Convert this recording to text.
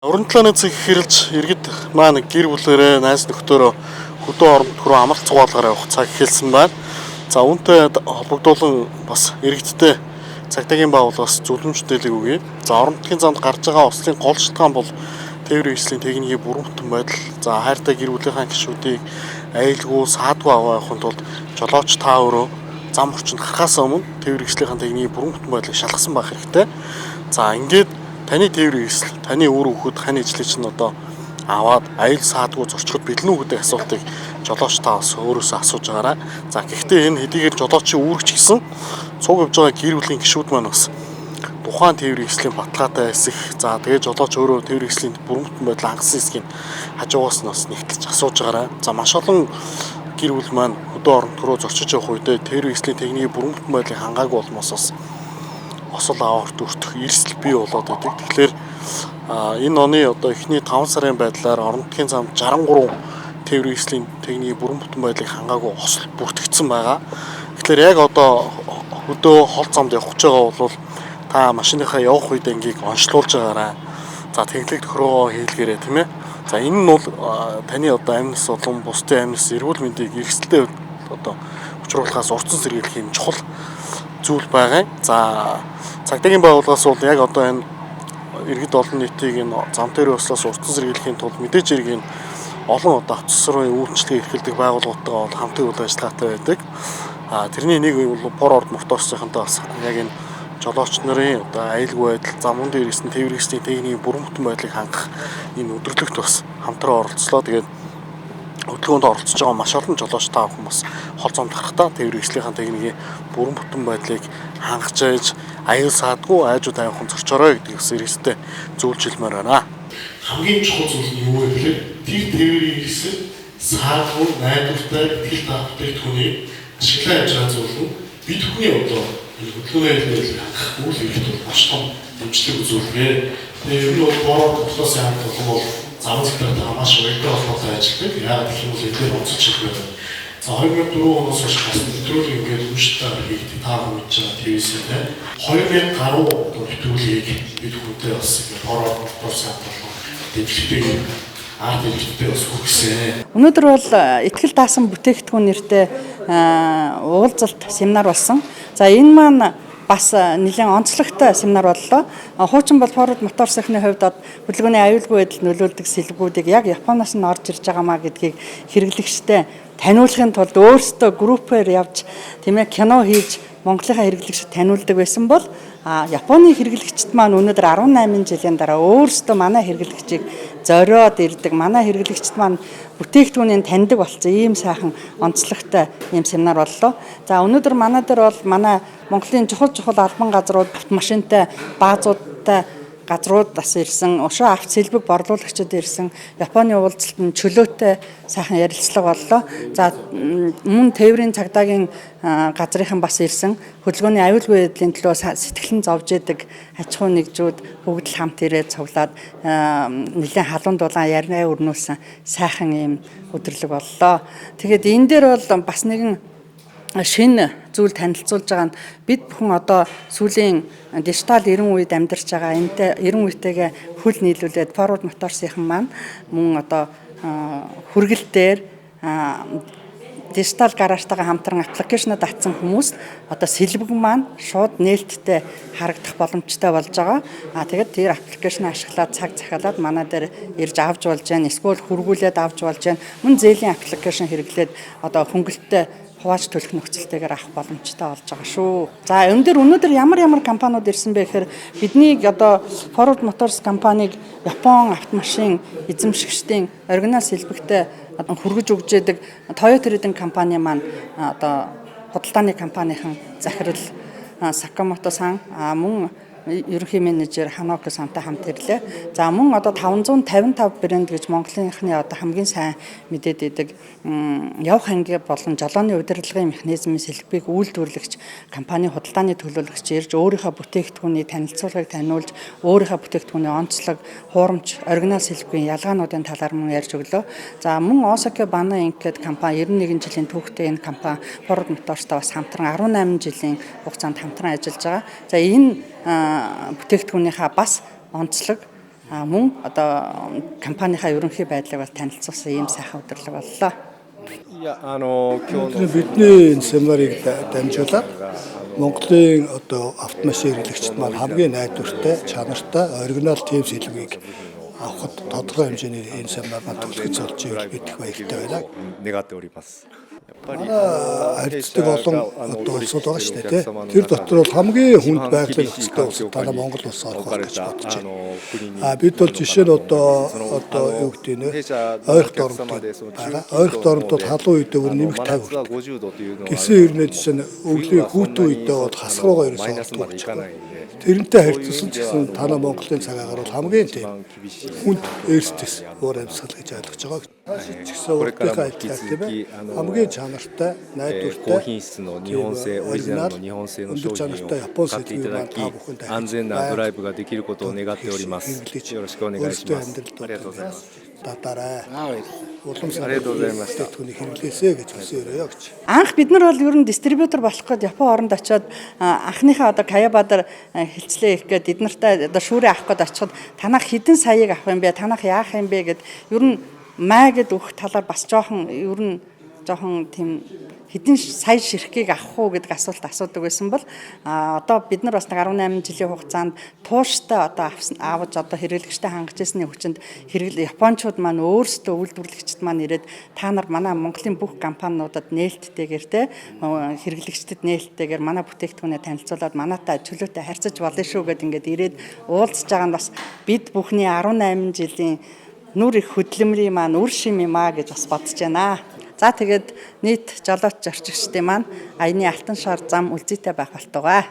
Уран талааны цэг хэрэлж иргэд маань гэр бүлээрээ найз нөхдөөрөө хөдөө орон руу амралт цугаалгаар явах цаг эхэлсэн байна. За үүнтэй холбогдуулан бас иргэдтэй цагдаагийн байгууллагаас зөвлөмж нээлийг өгье. За орон нутгийн замд гарч байгаа ослын гол шалтгаан бол тээврийн эслийн техникийн бүрэн бүтэн байдал. За хайртай гэр бүлийнхаа гишүүдийг аюулгүй саадгүй аваа явахын тулд жолооч та өөрөө зам орчинд гарахаас өмнө тээврийн эслийн техникийн бүрэн бүтэн байдлыг шалгасан байх хэрэгтэй. За ингээд таны тээврийн эсэл, таны үр хүүхэд, хань ижлийг чинь одоо аваад аюул саадгүй зорчход бэлэн үү гэдэг асуултыг жолооч та бас өөрөөсөө асууж байгаарай. За гэхдээ энэ хэдийгээр жолоочийн үүрэгч гэсэн цуг явж байгаа гэр бүлийн гишүүд маань бас тухайн тээврийн эслийн баталгаатай эсэх, за тэгээд жолооч өөрөө тээврийн эслийн бүрэн бүтэн байдлыг хангасан эсхийг хажуугаас нь бас нэгтэлж асууж байгаарай. За маш олон гэр бүл маань хөдөө орон руу зорчиж явах үедээ тээврийн эслийн техникийн бүрэн бүтэн байдлыг хангаагүй болмоос бас осол аварт өртөх эрсдэл бий болоод байдаг. Тэгэхээр энэ оны одоо эхний 5 сарын байдлаар орон нутгийн замд 63 тээврийн эслийн техникийн бүрэн бүтэн байдлыг хангаагүй осол бүртгэгдсэн байгаа. Тэгэхээр яг одоо хөдөө хол замд явах гэж байгаа бол та машиныхаа явах үед ангийг онцлуулж байгаарай. За тэглэг тохиргоо хийлгээрэй, тийм ээ. За энэ нь бол таны одоо амнаас болон бусдын амнаас эрүүл мэндийг эрсдэлтэй одоо учруулахаас урьдчилан сэргийлэх юм чухал зүйл байгаа. За цагдаагийн байгууллагаас бол яг одоо энэ иргэд олон нийтийг энэ зам дээр ослоос урьдчилан сэргийлэхийн тулд мэдээж хэрэг энэ олон одоо автобусрын үйлчлэгээ эрхэлдэг байгууллагуудаа бол хамтын үйл ажиллагаатай байдаг. Тэрний нэг бол Порт моторсынхантай бас яг энэ жолооч нарын одоо аюулгүй байдал, замун дээр ирсэн тээврийн эслийн техникийн бүрэн бүтэн байдлыг хангах энэ өдөрлөгт бас хамтран оролцлоо. Тэгээд хөдөлгөөнд оролцож байгаа маш олон жолооч та бүхэн бас хол замд гарахдаа тээврийн эслийн техникийн бүрэн бүтэн байдлыг хангаж ээж аюул саадгүй айжууд авахын зорчорой гэдэг бас иргэдтэй зөвлөж хэлмээр байна. Хамгийн чухал зүйл нь юу вэ гэхээр тэр тээврийн эсэл саадгүй найдвартай ихтгэл таавтай түүнийг ашиглаа явж байгаа зүйл нь бид бүхний одоо хөдөлгөөний хэлбэрийг хангах үйл хэрэгт бол маш том дэмжлэг үзүүлгээ. Тэгээд ер нь бол бороо тогтоосон хамт бол зам зэгтэртэй маш уялдаа холбоотой ажилладаг. Яг гэх юм бол эдгээр онцлж байгаа. За 2004 оноос хойш бас нэвтрүүлэг ингээд уншилтаар хийгдэх таа мэдж байгаа телевизээр 2010 нэвтрүүлгийг бид бүхэндээ бас бороо тогтоосон хамт болон дэмжлэгтэй арт хэлбэртэй бас хүргэсэн. Өнөөдөр бол ихтгэл даасан бүтээгдэхүүн нэртэй уулзалт семинар болсон. За энэ маань бас нэлээд онцлогтой семинар боллоо. Хуучин бол Порт моторсны хувьд хөдөлгөөний аюулгүй байдал нөлөөлдөг сэлбэгүүдийг яг Японоос нь орж ирж байгаа маа гэдгийг хэрэглэгчтэй таниулахын тулд өөрсдөө группээр явж тийм ээ кино хийж Монголынхаа хэрэглэгчид таниулдаг байсан бол Японы хэрэглэгчид маань өнөөдөр 18 жилийн дараа өөрсдөө манай хэрэглэгчийг зориод ирдэг. Манай хэрэглэгчид маань бүтээгдэхүүнийг таньдаг болсон ийм сайхан онцлогтой ийм семинар боллоо. За өнөөдөр манай дээр бол манай Монголын чухал албан газрууд автомашинтай баазуудтай газруудаас ирсэн, ушуу авто сэлбэг борлуулагчид ирсэн, Японы уулзалтанд чөлөөтэй сайхан ярилцлага боллоо. За мөн тээврийн цагдаагийн газрынхан бас ирсэн, хөдөлгөөний аюулгүй байдлын төлөө сэтгэлэн зовж идэг аж ахуй нэгжүүд бүгд л хамт ирээд цуглаад нэлээд халуун дулаан ярнаа өрнүүлсэн сайхан ийм өдөрлөг боллоо. Тэгээд энэ дээр бол бас нэгэн шинэ зүйл танилцуулж байгаа нь бид бүхэн одоо сүүлийн дижитал 90 үед амьдарч байгаа энэтэй 90 үетэйгээ хөл нийлүүлээд Порт моторсынхан маань мөн одоо хүргэл дээр дижитал гараажтайгаа хамтран аппликейшнод татсан хүмүүс одоо сэлбэг маань шууд нээлттэй харагдах боломжтой болж байгаа. Тэгээд тэр аппликейшн ашиглаад цаг захиалаад манай дээр ирж авч болж байна. Эсвэл хүргүүлээд авч болж байна. Мөн зээлийн аппликейшн хэрэглээд одоо хөнгөлөлттэй хувааж төлөх нөхцөлтэйгээр авах боломжтой болж байгаа шүү. За өнөөдөр ямар компаниуд ирсэн бэ гэхээр бидний одоо Порт моторс компаниг Япон автомашин эзэмшигчдийн оригинал сэлбэгтэй хүргэж өгч яадаг Toyota Leasing компани маань одоо худалдааны компанийн захирал Сакамото сан мөн ерөнхий менежер Ханоко сантай хамт ирлээ. За мөн одоо 555 брэнд гэж Монголынхны одоо хамгийн сайн мэдээд идэг явх анги болон жолооны удирдлагын механизмын сэлбэг үйлдвэрлэгч компани худалдааны төлөөлөгч ирж өөрийнхөө бүтээгдэхүүний танилцуулгыг таниулж өөрийнхөө бүтээгдэхүүний онцлог, хуурамч, оригинал сэлбэгийн ялгаануудын талаар мөн ярьж өглөө. За мөн Osaka Bana Inc гэдэг компани 91 жилийн түүхтэй энэ компани Порт моторстой бас хамтран 18 жилийн хугацаанд хамтран ажиллаж байгаа. За энэ бүтээгдэхүүнийхаа бас онцлог мөн одоо компанийнхаа ерөнхий байдлыг бол танилцуулсан ийм сайхан өдрөлөг боллоо. Бидний энэ семинарыг дамжуулаад Монголын одоо автомашин хэрэглэгчид маань хамгийн найдвартай, чанартай, оригинал тим сэлгийг авахд тодорхой хэмжээний энэ семинараар төлөвлөж болж байгааг бид их баяртай байна. Харилцдаг олон одоо улсууд байгаа шүү дээ. Тэр дотор бол хамгийн хүнд байгалийн нөхцөлтэй улсад танаа Монгол улс орох гэж бодож байна. Бид бол жишээ нь одоо юу гэдэг нэ ойрхон дорнод байгаа. Ойрхон дорнод халуун үедээ бүр нэмэх 50 хүрдэг. Гисэн ирнэ жишээ нь өвлийн хүүтэн үедээ бол хасруугаа ерөөсөө олдож байгаа. Тэрнтэй харьцуулсан ч гэсэн танаа Монголын цагаагаар бол хамгийн тийм хүнд эрсдэс уур амьсгал гэж ойлгож байгаа. Ч гэсэн урдынхаа адилаар тийм ээ хамгийн чанартай, найдвартай, 日本製オリジナルの日本製の商品を買っていただき、安全なドライブができることを願っております。よろしくお願いします。ありがとうございます。Анх бид нар бол ер нь дистрибьютор болох гээд Япон оронд очиод анхныхаа одоо Каябадар хилцлээ их гээд эднэртэй одоо шүүрээ авах гээд очиход танах хэдэн саяыг авах юм бэ? Танах яах юм бэ гэд ер нь маа гэд өгөх талаар бас жоохон тийм хэдэн сая ширхгийг авах уу гэдэг асуулт асуудаг байсан бол одоо бид нар бас 18 жилийн хугацаанд тууштай одоо аваж одоо хэрэглэгчтэй хангаж ирсний хүчинд Япончууд маань өөрсдөө үйлдвэрлэгчд маань ирээд та нар манай Монголын бүх компаниудад нээлттэйгээр те хэрэглэгчдэд нээлттэйгээр манай бүтээгдэхүүнээ танилцуулаад манайтай чөлөөтэй харьцаж болно шүү гэд ингээд ирээд уулзж байгаа нь бас бид бүхний 18 жилийн нүр их хөдөлмөрийн маань үр шим юм аа гэж бас бодож байна. За тэгээд нийт жолооч зорчигчдын маань аяны алтан шар зам үлзийтэй байх болтугай.